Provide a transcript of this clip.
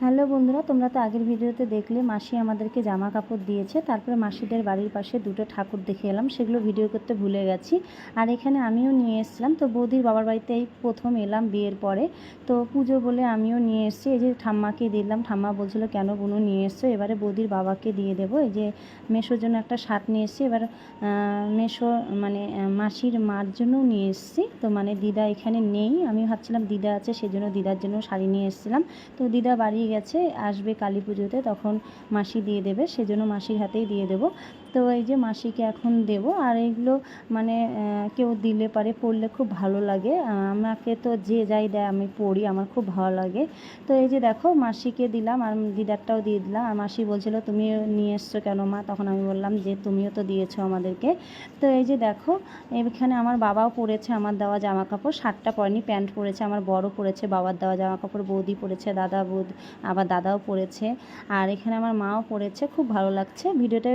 Hello বন্ধুরা, তোমরা তো আগের ভিডিওতে দেখলে মাসি আমাদেরকে জামা কাপড় দিয়েছে। তারপরে মাসিদের বাড়ির পাশে দুটো ঠাকুর দেখে এলাম, সেগুলো ভিডিও করতে ভুলে গেছি। আর এখানে আমিও নিয়ে এসেছিলাম। তো বৌদির বাবার বাড়িতে এই প্রথম এলাম বিয়ের পরে, তো পুজো বলে আমিও নিয়ে এসেছি। এই যে ঠাম্মাকে দিলাম, ঠাম্মা বলছিল কেন বোনো নিয়ে এসছো, এবারে বৌদির বাবাকে দিয়ে দেবো। এই যে মেশোর জন্য একটা শার্ট নিয়ে এসেছি, এবার মেশো মানে মাসির মার জন্যও নিয়ে এসেছি। তো মানে দিদা এখানে নেই, আমি ভাবছিলাম দিদা আছে, সেজন্য দিদার জন্য শাড়ি নিয়ে এসেছিলাম। তো দিদা বাড়ি গেছে, আসবে কালী পুজোতে, তখন মাসি দিয়ে দেবে, সেজন্য মাসির হাতেই দিয়ে দেবো। তো এই যে মাসিকে এখন দেব। আর এগুলো মানে কেউ দিলে পারে পরলে খুব ভালো লাগে। আমাকে তো যে যাই দেয় আমি পরি, আমার খুব ভালো লাগে। তো এই যে দেখো মাসিকে দিলাম আর দিদারটাও দিয়ে দিলাম। আর মাসি বলছিল তুমি নিয়ে এসছো কেন মা, তখন আমি বললাম যে তুমিও তো দিয়েছো আমাদেরকে। তো এই যে দেখো এখানে আমার বাবাও পরেছে আমার দেওয়া জামা কাপড়, শার্টটা পরেনি, প্যান্ট পরেছে, আমার বড় পরেছে বাবার দেওয়া জামা কাপড়, বৌদি পরেছে, দাদা আবার দাদাও পরেছে, আর এখানে আমার মাও পরেছে। খুব ভালো লাগছে ভিডিওটা।